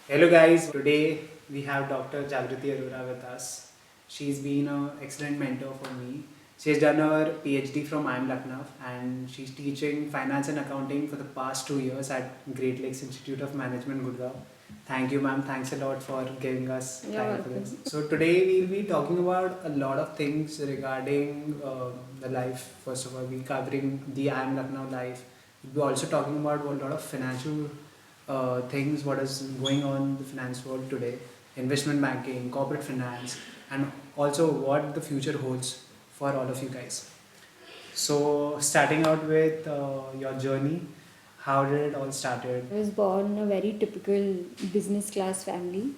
Hello guys, today we have Dr. Jagriti Arora with us. She's been an excellent mentor for me. She's done her Ph.D. from IIM Lucknow and she's teaching finance and accounting for the past 2 years at Great Lakes Institute of Management, Gurgaon. Thank you, ma'am. Thanks a lot for giving us You're time for welcome. this. So today we'll be talking about a lot of things regarding the life. First of all, we'll be covering the IIM Lucknow life. We'll be also talking about a lot of financial things, what is going on in the finance world today, investment banking, corporate finance, and also what the future holds for all of you guys. So, starting out with your journey, how did it all started? I was born in a very typical business class family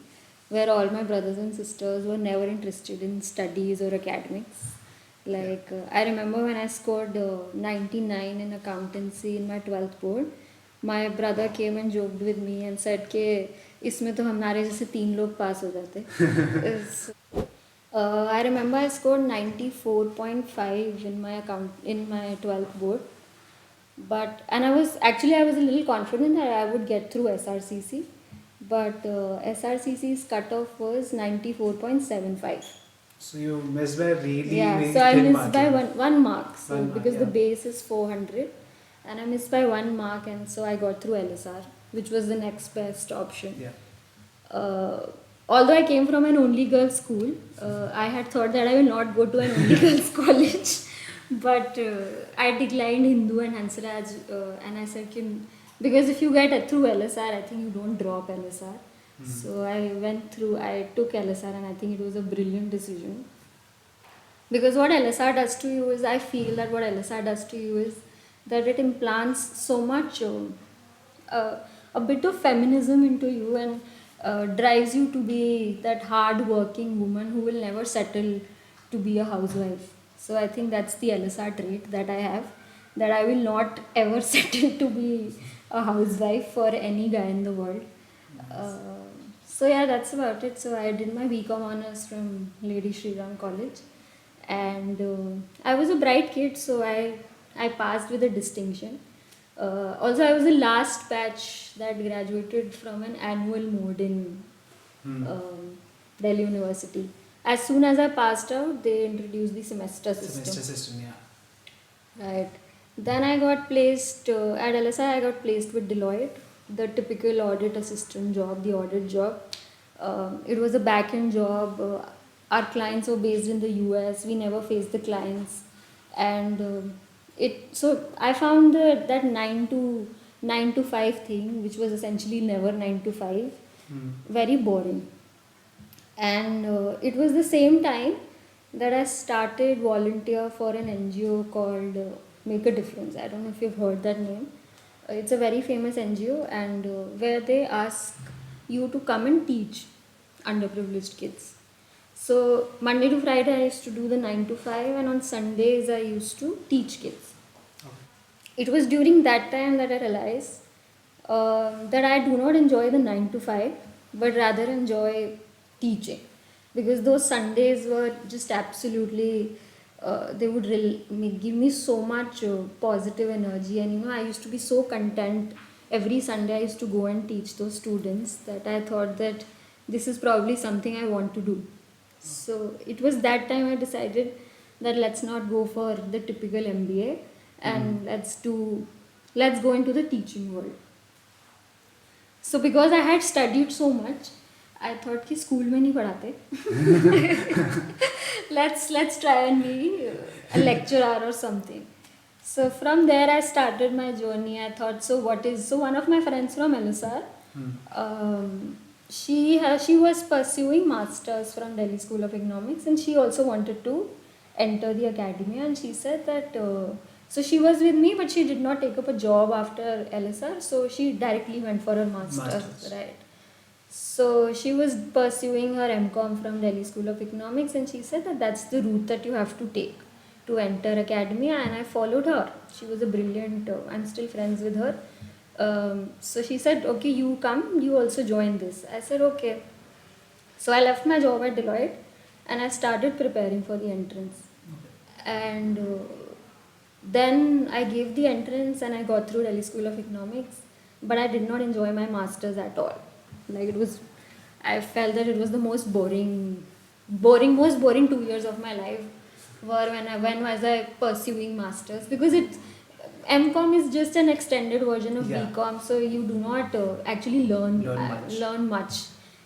where all my brothers and sisters were never interested in studies or academics. I remember when I scored 99 in accountancy in my 12th board, my brother came and joked with me and said कि इसमें तो हमारे जैसे 3 लोग पास हो जाते. I remember I scored 94.5 in my 12th board. But and I was a little confident that I would get through SRCC, but SRCC's cutoff was 94.75. So, you missed by really Yeah, very so I thin missed by margin. one mark. So One mark, because the yeah. base is 400, and I missed by 1 mark, and so I got through LSR, which was the next best option. Yeah. Uh, Although I came from an only girls school, I had thought that I will not go to an only girls college. But I declined Hindu and Hansraj, and I said, because if you get through LSR, I think you don't drop LSR. So I took LSR, and I think it was a brilliant decision. Because what LSR does to you is, I feel that what LSR does to you is that it implants so much uh, a bit of feminism into you, and drives you to be that hard working woman who will never settle to be a housewife. So I think that's the LSR trait that I have, that I will not ever settle to be a housewife for any guy in the world. Uh, so yeah, that's about it. So I did my BCom honors from Lady Shri Ram College, and I was a bright kid, so I passed with a distinction. Also, I was the last batch that graduated from an annual mode in um, Delhi University. As soon as I passed out, they introduced the semester system. Semester system, yeah. Right. Then I got placed at LSI. I got placed with Deloitte, the typical audit assistant job, the audit job. It was a back end job. Our clients were based in the US. We never faced the clients, and it. So I found that 9 to 5 thing, which was essentially never 9 to 5, very boring. And it was the same time that I started volunteer for an NGO called Make a Difference. I don't know if you've heard that name. It's a very famous NGO, and where they ask you to come and teach underprivileged kids. So Monday to Friday I used to do the 9 to 5, and on Sundays I used to teach kids. It was during that time that I realized that I do not enjoy the 9 to 5, but rather enjoy teaching, because those Sundays were just absolutely, they would give me so much positive energy, and I used to be so content. Every Sunday I used to go and teach those students, that I thought that this is probably something I want to do. So it was that time I decided that let's not go for the typical MBA, and let's go into the teaching world. So because I had studied so much, I thought कि school में नहीं पढ़ाते. Let's try and be a lecturer or something. So from there I started my journey. I thought, so one of my friends from LSR, she was pursuing masters from Delhi School of Economics, and she also wanted to enter the academia, and she said that so she was with me, but she did not take up a job after LSR, so she directly went for her masters. Right. So she was pursuing her MCom from Delhi School of Economics, and she said that that's the route that you have to take to enter academia, and I followed her. She was a brilliant, I'm still friends with her. So she said, okay, you come, you also join this. I said, okay. So I left my job at Deloitte, and I started preparing for the entrance. And then I gave the entrance, and I got through Delhi School of Economics, but I did not enjoy my masters at all. Like it was, I felt that it was the most most boring 2 years of my life were when was I pursuing masters, because it MCom is just an extended version of Yeah. BCom, so you do not actually Learn much. learn much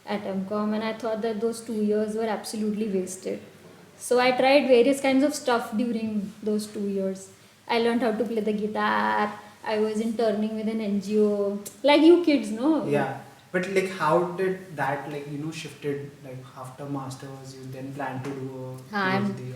at MCom, and I thought that those 2 years were absolutely wasted. So I tried various kinds of stuff during those 2 years. I learned how to play the guitar. I was interning with an NGO, like you kids, no? Yeah. But like, how did that, like, shifted, like after masters you then plan to do a I'm PhD?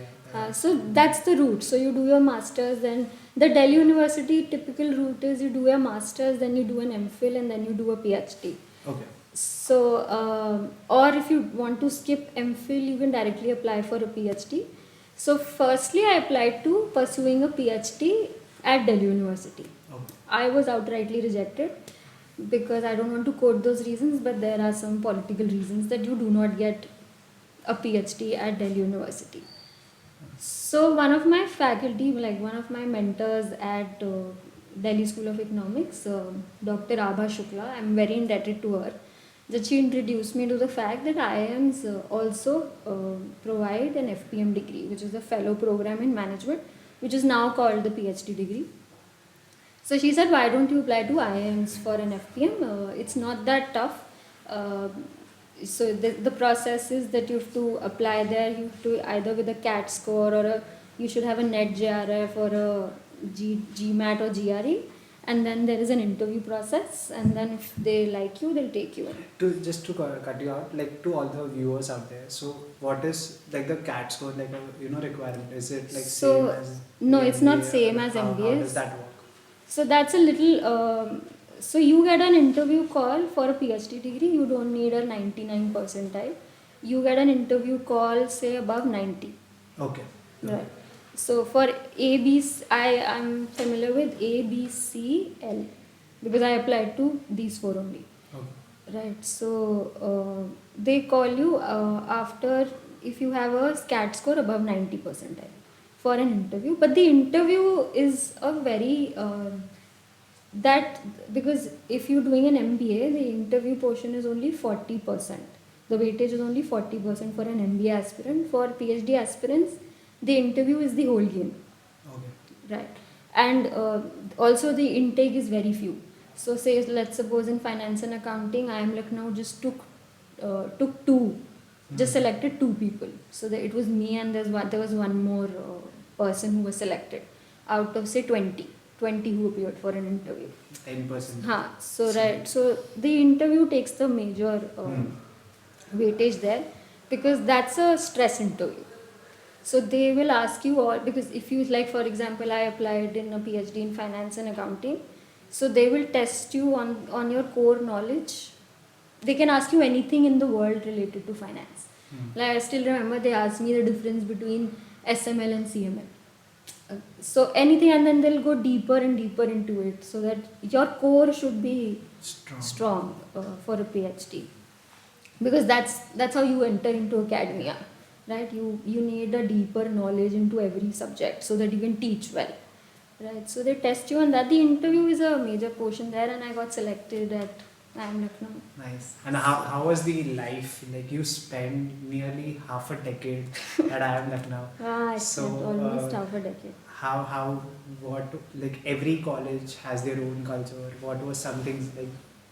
so that's the route. So you do your masters, then the Delhi University typical route is you do your masters, then you do an MPhil, and then you do a PhD. Okay. So, or if you want to skip MPhil, you can directly apply for a PhD. So, firstly, I applied to pursuing a PhD at Delhi University. Okay. I was outrightly rejected because I don't want to quote those reasons, but there are some political reasons that you do not get a PhD at Delhi University. So one of my faculty, like one of my mentors at Delhi School of Economics, Dr. Abha Shukla, I'm very indebted to her, that she introduced me to the fact that IIMs also provide an FPM degree, which is a fellow program in management, which is now called the PhD degree. So she said, why don't you apply to IIMs for an FPM? It's not that tough. Uh, so the process is that you have to apply there. You have to either with a CAT score or you should have a NET JRF or a GMAT or GRE, and then there is an interview process, and then if they like you, they'll take you in. Just to cut you out, like to all the viewers out there, so what is like the CAT score, like a requirement? Is it like So, same as no, the it's not MBA, same or as how MBAs. does that work? So that's a little. So you get an interview call for a PhD degree. You don't need a 99 percentile. You get an interview call, say above 90. Okay. Right. So for I'm familiar with A, B, C, L, because I applied to these four only. Okay. Right. So they call you after if you have a SCAT score above 90 percentile for an interview. But the interview is a very that because if you're doing an MBA, the interview portion is only 40%. The weightage is only 40% for an MBA aspirant. For PhD aspirants, the interview is the whole game. Okay. Right. And also the intake is very few. So say let's suppose in finance and accounting, IIM Lucknow just took two, just selected two people. So that it was me and there was one more person who was selected out of say 20 who appeared for an interview. 10%. So right. So the interview takes the major weightage there because that's a stress interview. So they will ask you all, because if you like, for example, I applied in a PhD in finance and accounting, so they will test you on your core knowledge. They can ask you anything in the world related to finance. Like I still remember they asked me the difference between SML and CML. So anything, and then they'll go deeper and deeper into it, so that your core should be strong for a PhD, because that's how you enter into academia. Right, you need a deeper knowledge into every subject so that you can teach well. Right, so they test you on that. The interview is a major portion there, and I got selected at IIM Lucknow. Nice. And how was the life? Like you spent nearly half a decade at IIM Lucknow. I spent almost half a decade. What, like every college has their own culture. What was something like,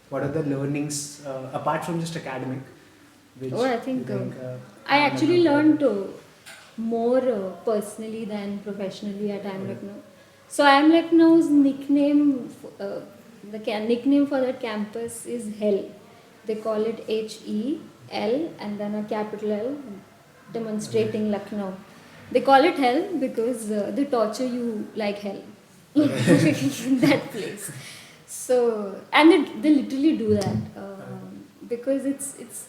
what are the learnings apart from just academic? Which I think I IIM actually Lucknow learned more personally than professionally at IIM Lucknow. So IIM Lucknow's nickname, nickname for that campus is hel'L. They call it HEL and then a capital L, demonstrating Lucknow. They call it hell because they torture you like hell in that place. So and they literally do that because it's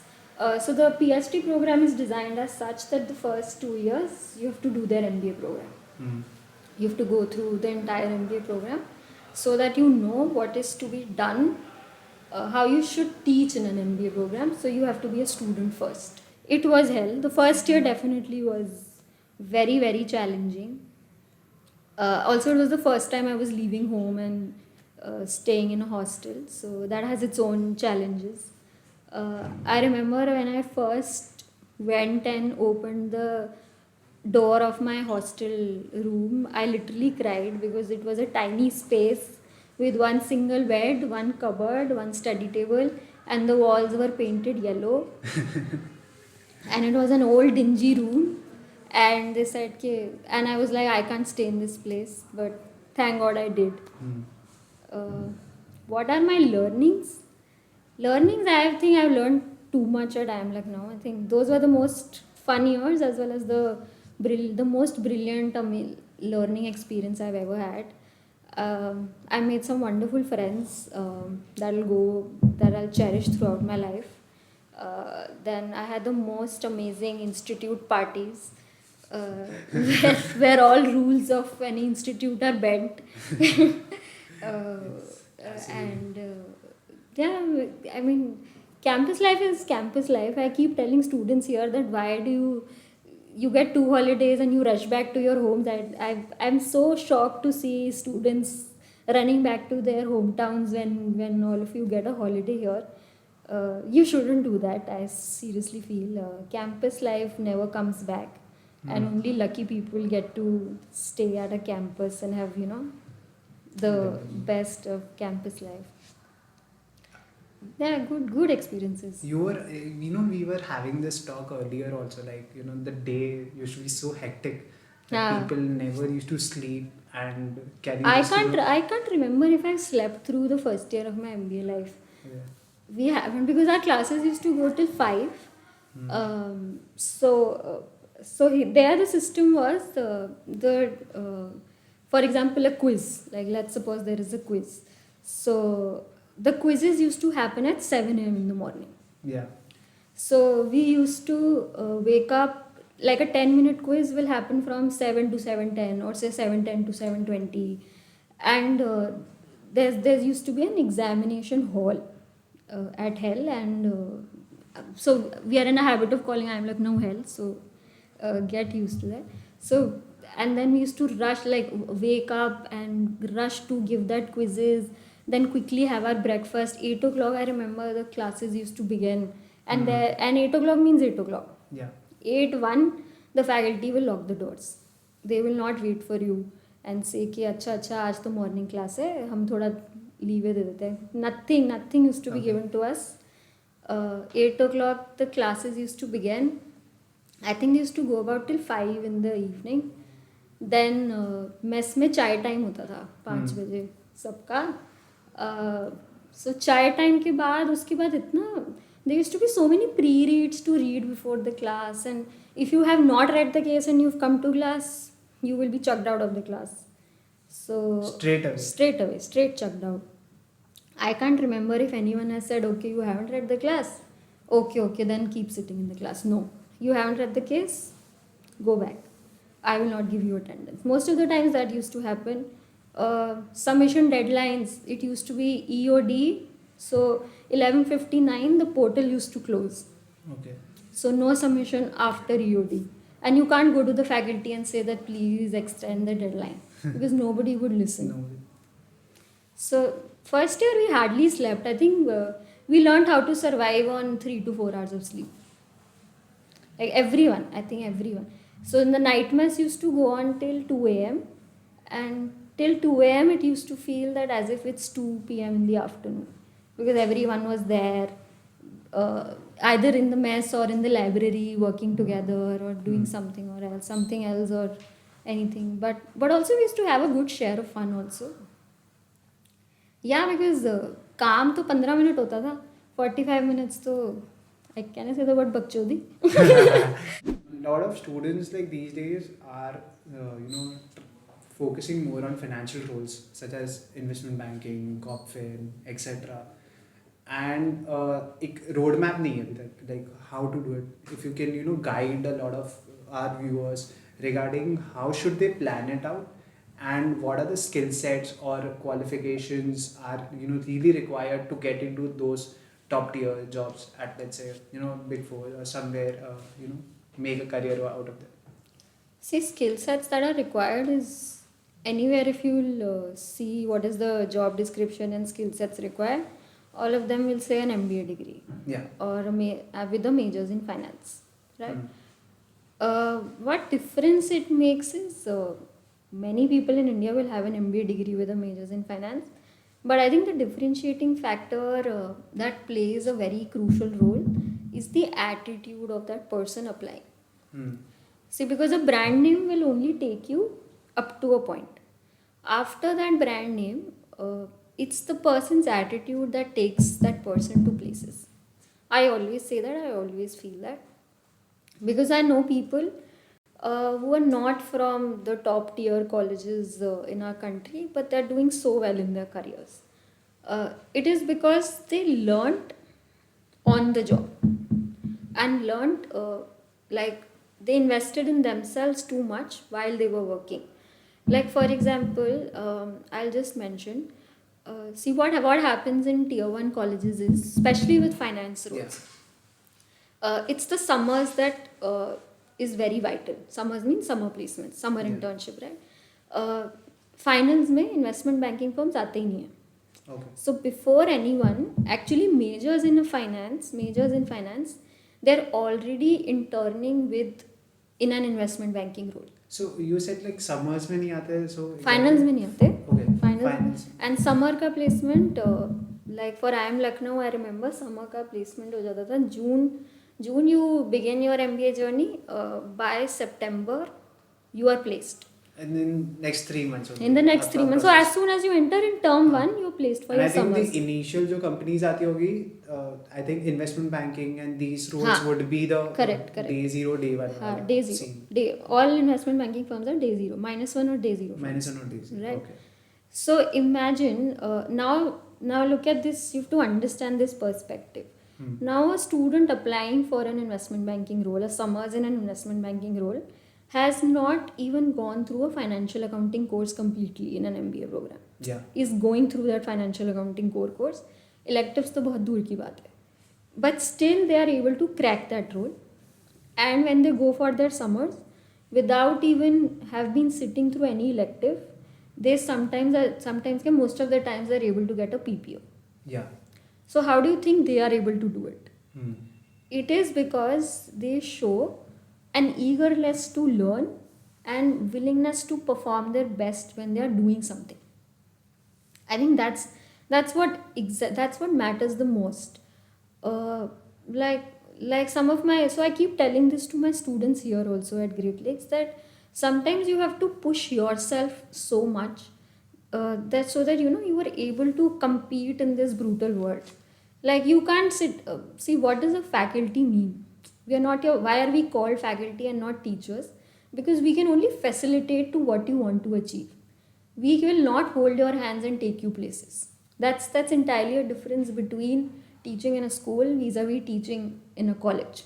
so the PhD program is designed as such that the first 2 years you have to do their MBA program. You have to go through the entire MBA program so that you know what is to be done, how you should teach in an MBA program. So you have to be a student first. It was hell. The first year definitely was very, very challenging. Also, it was the first time I was leaving home and staying in a hostel. So that has its own challenges. I remember when I first went and opened the door of my hostel room, I literally cried because it was a tiny space with one single bed, one cupboard, one study table, and the walls were painted yellow. And it was an old dingy room. And they said, "Ki," and I was like, I can't stay in this place, but thank God I did. Uh, what are my learnings? Learnings, I think I've learned too much at IIM Lucknow. I think those were the most fun years as well as the most brilliant learning experience I've ever had. I made some wonderful friends that I'll cherish throughout my life. Then I had the most amazing institute parties where all rules of any institute are bent. uh, Absolutely. and yeah, I mean, campus life is campus life. I keep telling students here that why do you get 2 holidays and you rush back to your homes. I'm so shocked to see students running back to their hometowns when all of you get a holiday here. You shouldn't do that. I seriously feel campus life never comes back, and only lucky people get to stay at a campus and have the Definitely. best of campus life. Yeah, good experiences. We were having this talk earlier also, like, the day used to be so hectic that Yeah. people never used to sleep. And can you I just, can't I can't remember if I slept through the first year of my MBA life. yeah. We haven't because our classes used to go till 5. Hmm. There the system was for example, a quiz. Like, let's suppose there is a quiz. So the quizzes used to happen at 7 a.m. in the morning. Yeah. So we used to wake up, like a 10-minute quiz will happen from 7 to 7:10, or say 7:10 to 7:20. And there used to be an examination hall at hel'L. And so we are in a habit of calling IIM Lucknow hel'L, so get used to that. So, and then we used to rush, like wake up and rush to give that quizzes, then quickly have our breakfast. 8 o'clock, I remember the classes used to begin, and Hmm. there, and 8 o'clock means 8 o'clock. Yeah. 8:01, the faculty will lock the doors. They will not wait for you and say कि अच्छा अच्छा आज तो morning class है, हम थोड़ा leave दे देते हैं. Nothing used to be Okay. given to us. 8 o'clock the classes used to begin. I think they used to go about till 5 in the evening. Then mess में चाय टाइम होता था 5 बजे सबका. So चाय टाइम के बाद उसके बाद इतना there used to be so many pre-reads to read before the class, and if you have not read the case and you've come to class, you will be chucked out of the class. So Straight away. straight chucked out. I can't remember if anyone has said, okay, you haven't read the class. Okay, then keep sitting in the class. No, you haven't read the case, go back. I will not give you attendance. Most of the times that used to happen. Submission deadlines, it used to be EOD. So 11:59, the portal used to close. Okay. So no submission after EOD. And you can't go to the faculty and say that please extend the deadline because nobody would listen. No. So first year we hardly slept. I think we learned how to survive on 3 to 4 hours of sleep. Like everyone, I think everyone. So in the night mass used to go on till 2 a.m. and till 2 a.m. it used to feel that as if it's 2 p.m. in the afternoon because everyone was there, either in the mess or in the library working together or doing something else or anything. But also we used to have a good share of fun also. Yeah, because काम तो 15 minute होता था, 45 minutes तो I can say the word बकचोदी. A lot of students like these days are, focusing more on financial roles such as investment banking, corp fin, etc. And एक road map नहीं है अभी तक, like how to do it. If you can, guide a lot of our viewers regarding how should they plan it out, and what are the skill sets or qualifications are really required to get into those top tier jobs at, let's say, big four or somewhere, make a career out of them. See, skill sets that are required is anywhere if you'll see what is the job description and skill sets required. all of them will say an MBA degree Yeah. or with the majors in finance, right? Hmm. What difference it makes is many people in India will have an MBA degree with a majors in finance, but I think the differentiating factor that plays a very crucial role is the attitude of that person applying. Hmm. See, because a brand name will only take you up to a point. After that brand name, it's the person's attitude that takes that person to places. I always say that, I always feel that. Because I know people who are not from the top tier colleges in our country, but they're doing so well in their careers. It is because they learnt on the job and learnt like they invested in themselves too much while they were working. Like for example, I'll just mention. See what happens in tier one colleges is, especially with finance Yeah. roles, it's the summers that is very vital. Summers means summer placement, summer Yeah. internship, right? Finals में investment banking firms आते ही नहीं है. Okay. So before anyone actually majors in finance, they're already interning with in an investment banking role. So you said like summers में नहीं आते, so Finals में नहीं आते. Okay. Finals and summer का placement like for IIM Lucknow, I remember summer का placement हो जाता था June you begin your MBA journey. By September you are placed. And then next 3 months. only. In the next After 3 months. So process. as soon as you enter in term 1, you're placed for And your I think summers. the initial जो companies आती होगी, I think investment banking and these roles हाँ. would be the Correct. day zero, day one. हाँ, day zero. scene. All investment banking firms are day zero, -1 or day zero. Minus firms. one or day zero. Right. Okay. So imagine now look at this. You have to understand this perspective. Now a student applying for an investment banking role, a summers in an investment banking role, has not even gone through a financial accounting course completely in an MBA program. Yeah. Is going through that financial accounting core course. Electives तो बहुत दूर की बात है. But still they are able to crack that role. And when they go for their summers, without even have been sitting through any elective, they most of the times they're able to get a PPO. Yeah. So how do you think they are able to do it? Hmm. It is because they show an eagerness to learn and willingness to perform their best when they are doing something. I think that's what matters the most. Like some of my, so I keep telling this to my students here also at Great Lakes, that sometimes you have to push yourself so much that so that you are able to compete in this brutal world. Like you can't sit. See, what does a faculty mean? We are not your. Why are we called faculty and not teachers? Because we can only facilitate to what you want to achieve. We will not hold your hands and take you places. That's entirely a difference between teaching in a school vis-a-vis teaching in a college,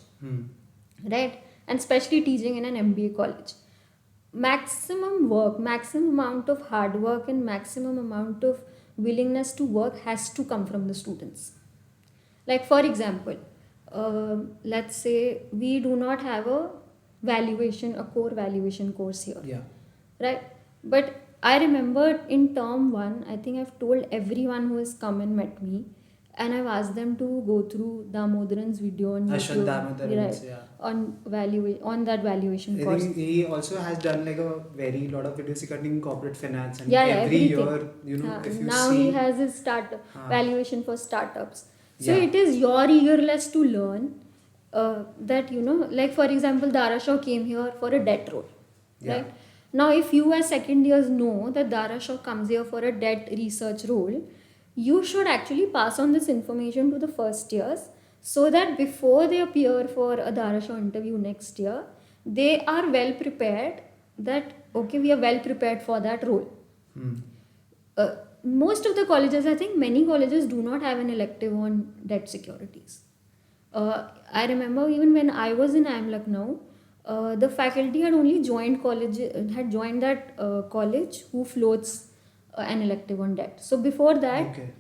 right? And especially teaching in an MBA college. Maximum work, maximum amount of hard work, and maximum amount of willingness to work has to come from the students. Like for example, let's say we do not have a core valuation course here. Yeah. Right? But I remember in term 1, I think I've told everyone who has come and met me, and I've asked them to go through Damodaran's video on Ashwin YouTube. Damodaran, Right. yeah. On that valuation I course. think he also has done like a very lot of videos regarding corporate finance, and Yeah, every everything. year, if you Now see, he has his valuation for startups. So Yeah. it is your eagerness to learn that like for example, Dara Shah came here for a debt role, Yeah. right? Now if you as second years know that Dara Shah comes here for a debt research role, you should actually pass on this information to the first years, so that before they appear for a Dara Shah interview next year, they are well prepared that okay, we are well prepared for that role. Most of the colleges, I think many colleges do not have an elective on debt securities. I remember even when I was in IIM Lucknow, the faculty had only joined that college who floats an elective on debt. So before that, Okay.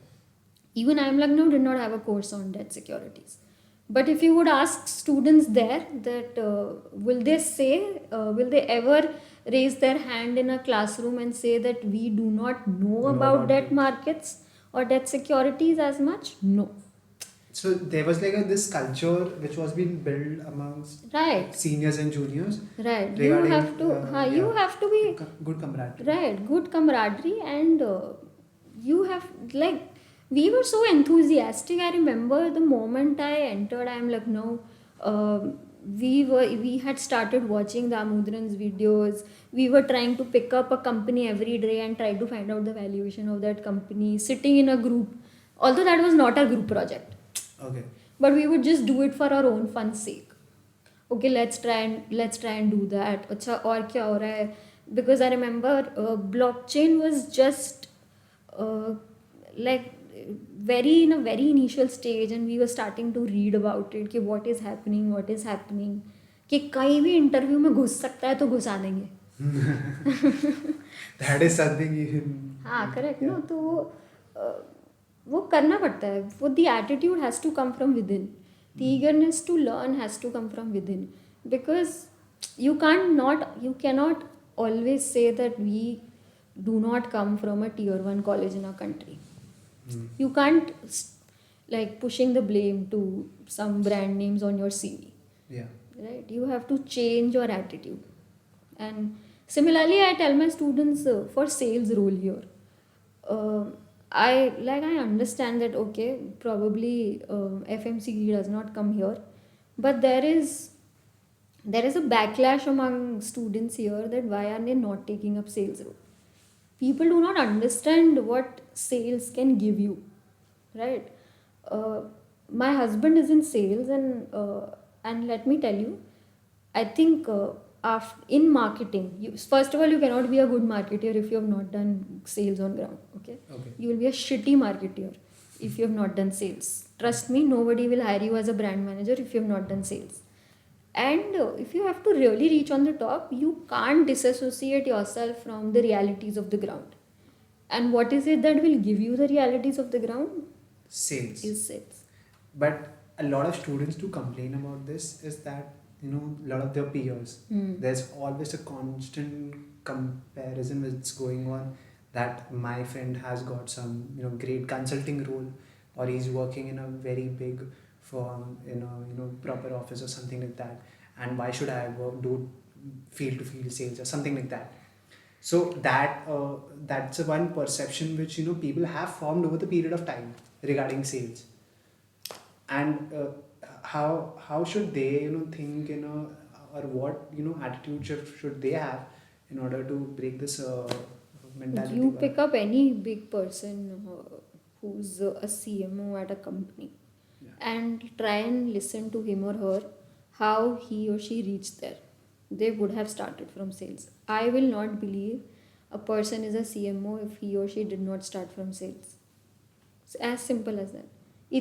even IIM Lucknow did not have a course on debt securities. But if you would ask students there that will they ever raise their hand in a classroom and say that we do not know about debt markets or debt securities as much? No. So there was like this culture which was being built amongst Right. seniors and juniors Right. You regarding have to, you have to be good camaraderie. right, good camaraderie, and you have like we were so enthusiastic. I remember the moment I entered IIM Lucknow, we had started watching the Amudran's videos. We were trying to pick up a company every day and try to find out the valuation of that company, sitting in a group, although that was not a group project. Okay. But we would just do it for our own fun sake. Okay, let's try and do that. अच्छा और क्या हो रहा है? Because I remember blockchain was just uh, like very in a very initial stage, and we were starting to read about it कि what is happening कि कहीं भी इंटरव्यू में घुस सकता है तो घुसा देंगे. That is something even. हाँ करेक्ट नो. तो वो करना पड़ता है. वो the attitude has to come from within. The eagerness to learn has to come from within, because you cannot always say that we do not come from a tier 1 college in our country. You can't like pushing the blame to some brand names on your CV. Yeah. Right, you have to change your attitude. And similarly I tell my students for sales role here, uh, I understand that okay, probably FMCG does not come here, but there is a backlash among students here that why are they not taking up sales role. People do not understand what sales can give you, right? uh, my husband is in sales, and let me tell you, I think in marketing, first of all, you cannot be a good marketer if you have not done sales on ground. Okay, Okay. you will be a shitty marketer if you have not done sales. Trust me, nobody will hire you as a brand manager if you have not done sales. And if you have to really reach on the top, you can't disassociate yourself from the realities of the ground. And what is it that will give you the realities of the ground? Sales. Is sales. But a lot of students do complain about this is that a lot of their peers, there's always a constant comparison that's going on, that my friend has got some great consulting role, or he's working in a very big firm in a proper office or something like that, and why should I do field to field sales or something like that. So that's one perception which people have formed over the period of time regarding sales. And how should they think or what attitude should they have in order to break this mentality? You pick up any big person who's a CMO at a company, Yeah. and try and listen to him or her how he or she reached there. They would have started from sales. I will not believe a person is a CMO if he or she did not start from sales. It's as simple as that.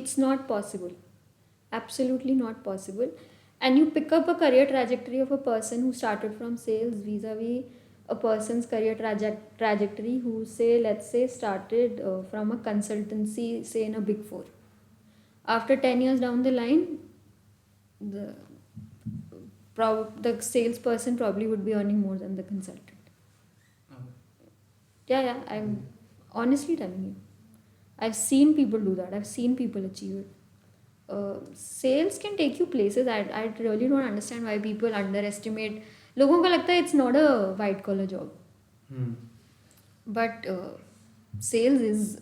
It's not possible. Absolutely not possible. And you pick up a career trajectory of a person who started from sales vis-a-vis a person's career trajectory who let's say started from a consultancy, say in a big four. After 10 years down the line, the the salesperson probably would be earning more than the consultant. Yeah, I'm honestly telling you. I've seen people do that. I've seen people achieve it. Sales can take you places. I really don't understand why people underestimate. लोगों को लगता है it's not a white collar job. But sales is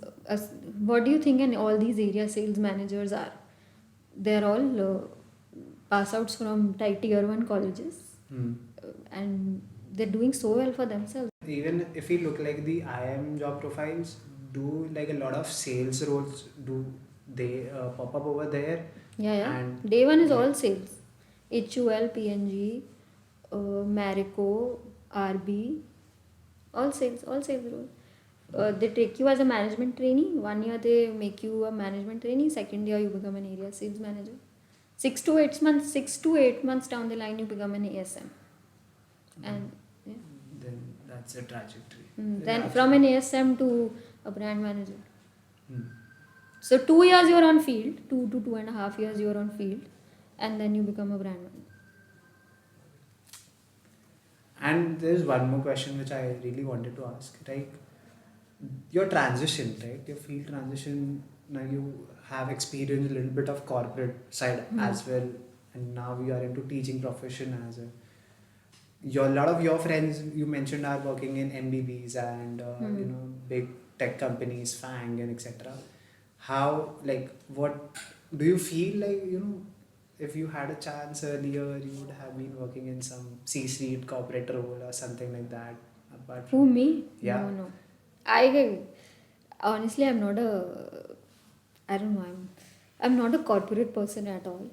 what do you think in all these areas sales managers are? They're all pass outs from tier 1 colleges, and they're doing so well for themselves. Even if we look like the IIM job profiles, do like a lot of sales roles, do they pop up over there? Yeah. And Day one is all sales. HUL, PNG, Marico, RB, all sales roles. They take you as a management trainee. 1 year they make you a management trainee. Second year you become an area sales manager. 6 to 8 months down the line you become an ASM. And yeah. Then that's a trajectory. Then from an ASM to a brand manager. Hmm. So 2 years you're on field, 2 to 2.5 years you're on field, and then you become a brand manager. And there's one more question which I really wanted to ask, right? your transition, right? Your field transition. Now you have experienced a little bit of corporate side as well, and now you are into teaching profession as a. Your lot of your friends you mentioned are working in MBBs and big tech companies, FANG and etc. How like what do you feel like if you had a chance earlier you would have been working in some C-suite corporate role or something like that apart Who, from me? yeah. No. I honestly, I'm not I don't know. I'm not a corporate person at all.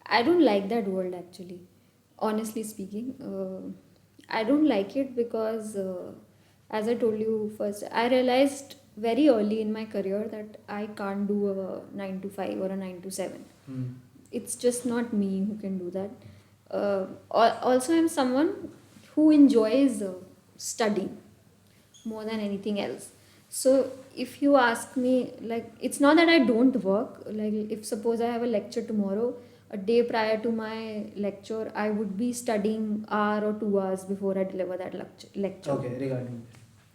I don't like that world actually. Honestly speaking, I don't like it because, as I told you first, I realized very early in my career that I can't do a 9 to 5 or a 9 to 7. Hmm. It's just not me who can do that. Also, I'm someone who enjoys studying more than anything else. So if you ask me, like, it's not that I don't work. Like, if suppose I have a lecture tomorrow, a day prior to my lecture, I would be studying hour or 2 hours before I deliver that lecture. Okay, regarding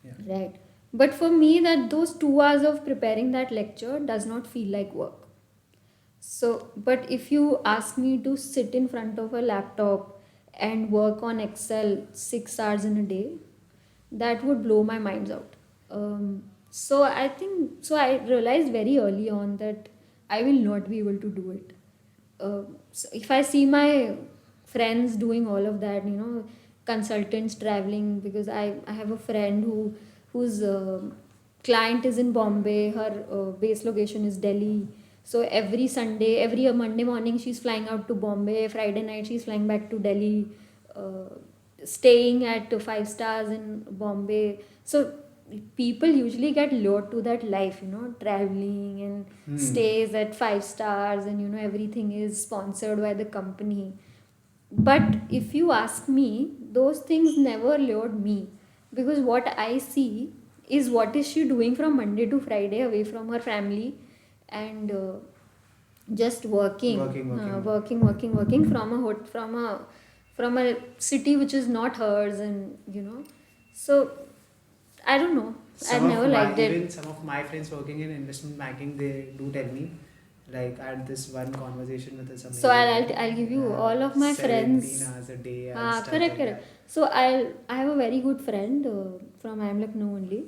yeah. Right. But for me, that those 2 hours of preparing that lecture does not feel like work. So, but if you ask me to sit in front of a laptop and work on Excel 6 hours in a day, that would blow my minds out. So I think so. I realized very early on that I will not be able to do it. So if I see my friends doing all of that, consultants traveling, because I have a friend whose client is in Bombay, her base location is Delhi. So every Sunday, every Monday morning, she's flying out to Bombay. Friday night, she's flying back to Delhi, uh, staying at 5 stars in Bombay. So people usually get lured to that life, traveling and stays at 5 stars, and everything is sponsored by the company. But if you ask me, those things never lured me, because what I see is what is she doing from Monday to Friday away from her family, and just working from a city which is not hers, and so I don't know. I've never liked Even it. some of my friends working in investment banking, they do tell me, like I had this one conversation with this So amazing I'll give you guy, all of my 17 friends. hours a day and stuff Correct, like correct. that. So I have a very good friend from IIM Lucknow only.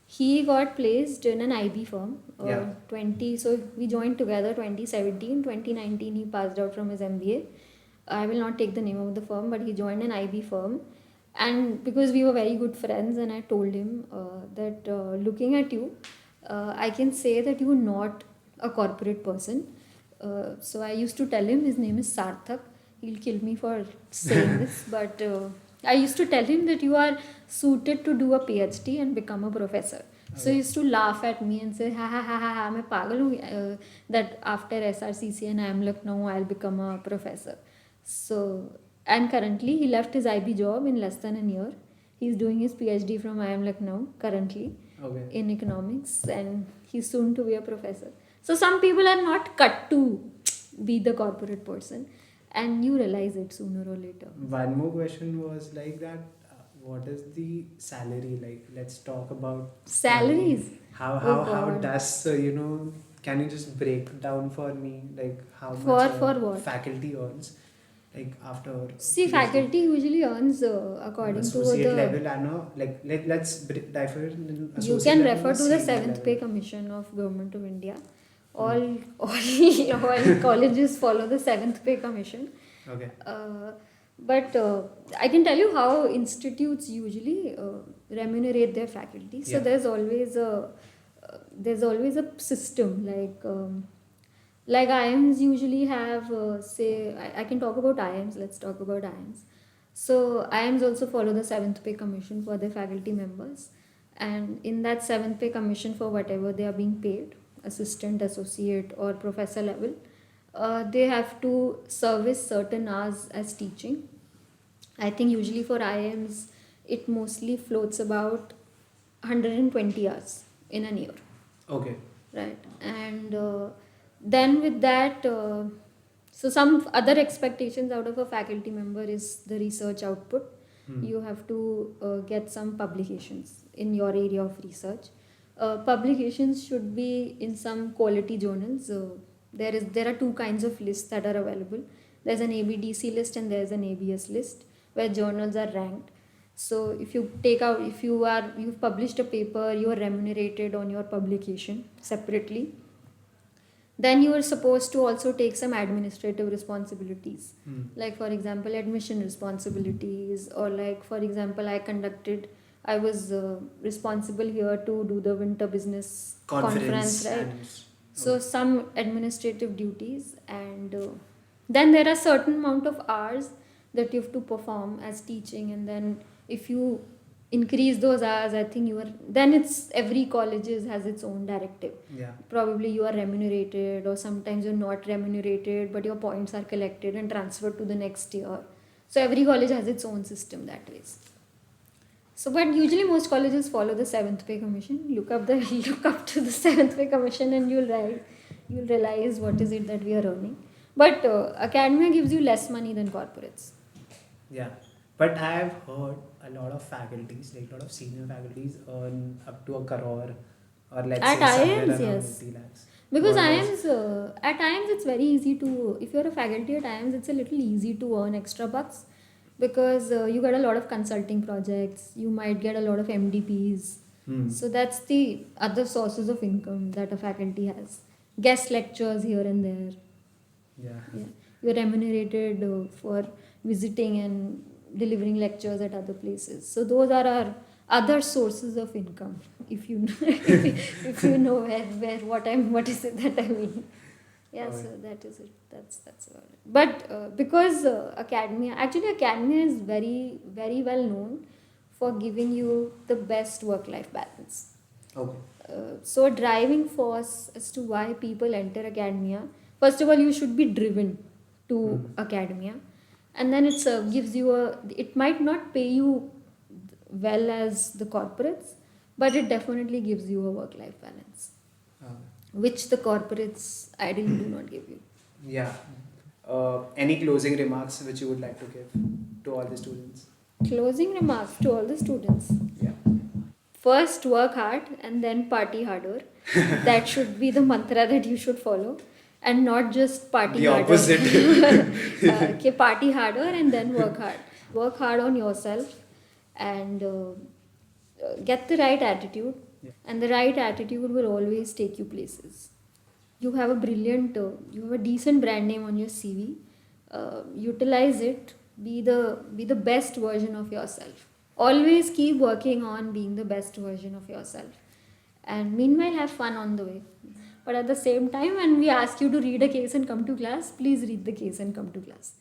He got placed in an IB firm. Yeah. 20. So we joined together 2017. 2019 he passed out from his MBA. I will not take the name of the firm, but he joined an IB firm. And because we were very good friends, and I told him that looking at you, I can say that you are not a corporate person. So I used to tell him, his name is Sarthak. He'll kill me for saying this, but I used to tell him that you are suited to do a PhD and become a professor. So he Okay. used to laugh at me and say, ha ha ha ha ha, मैं पागल हूँ that after SRCC and IIM Lucknow I'll become a professor. So, and currently he left his IB job in less than a year. He's doing his PhD from IIM Lucknow currently Okay. in economics, and he's soon to be a professor. So some people are not cut to be the corporate person, and you realize it sooner or later. One more question was like that. What is the salary like? Let's talk about money. Salaries. How God. does Can you just break down for me like how For much what? faculty earns like after See, PhD? faculty usually earns according to Associate the. level and let's differ in You associate can level refer or to the senior Seventh Pay level. Commission of Government of India. Hmm. All colleges follow the Seventh Pay Commission. Okay. But I can tell you how institutes usually remunerate their faculty. So Yeah. there's always a system, like IIMs usually have, say, I can talk about IIMs. Let's talk about IIMs. So IIMs also follow the Seventh Pay Commission for their faculty members, and in that Seventh Pay Commission, for whatever they are being paid, assistant, associate, or professor level, they have to service certain hours as teaching. I think usually for IIMs, it mostly floats about 120 hours in a year. Okay. Right. And then with that, so some other expectations out of a faculty member is the research output. You have to get some publications in your area of research. Publications should be in some quality journals. There are two kinds of lists that are available. There's an ABDC list and there's an ABS list where journals are ranked. So if you've published a paper, you are remunerated on your publication separately. Then you are supposed to also take some administrative responsibilities, like for example admission responsibilities, or like for example I was responsible here to do the winter business conference, right? And So some administrative duties, and then there are certain amount of hours that you have to perform as teaching, and then if you increase those hours, I think you are then it's every college has its own directive. yeah, Probably you are remunerated, or sometimes you're not remunerated, but your points are collected and transferred to the next year. So every college has its own system that ways. So, but usually most colleges follow the seventh pay commission. Look up to the seventh pay commission, and you'll realize what is it that we are earning. But academia gives you less money than corporates. yeah. But I have heard a lot of faculties, like a lot of senior faculties, earn up to a crore, or let's At say somewhere IIMs, around yes. 80 lakhs. Because What IIMs, at IIMs it's very easy to, if you're a faculty at IIMs, it's a little easy to earn extra bucks, because you get a lot of consulting projects, you might get a lot of MDPs. So that's the other sources of income that a faculty has. Guest lectures here and there. Yeah. Yeah. You're remunerated for visiting and delivering lectures at other places. So those are our other sources of income. If you know, if you know what is it that I mean. Yeah, Alright. so that is it. That's about it. But because academia is very well known for giving you the best work-life balance. Okay. So a driving force as to why people enter academia. First of all, you should be driven to academia, and then gives you it might not pay you well as the corporates, but it definitely gives you a work-life balance, which the corporates ideally do not give you. Yeah. Any closing remarks which you would like to give to all the students? Closing remarks to all the students. Yeah. First, work hard and then party harder. That should be the mantra that you should follow, and not just party The harder. opposite. Okay, party harder and then work hard. Work hard on yourself, and get the right attitude. Yeah. And the right attitude will always take you places. You have you have a decent brand name on your CV. Utilize it. Be the best version of yourself. Always keep working on being the best version of yourself, and meanwhile have fun on the way. But at the same time, when we ask you to read a case and come to class, please read the case and come to class.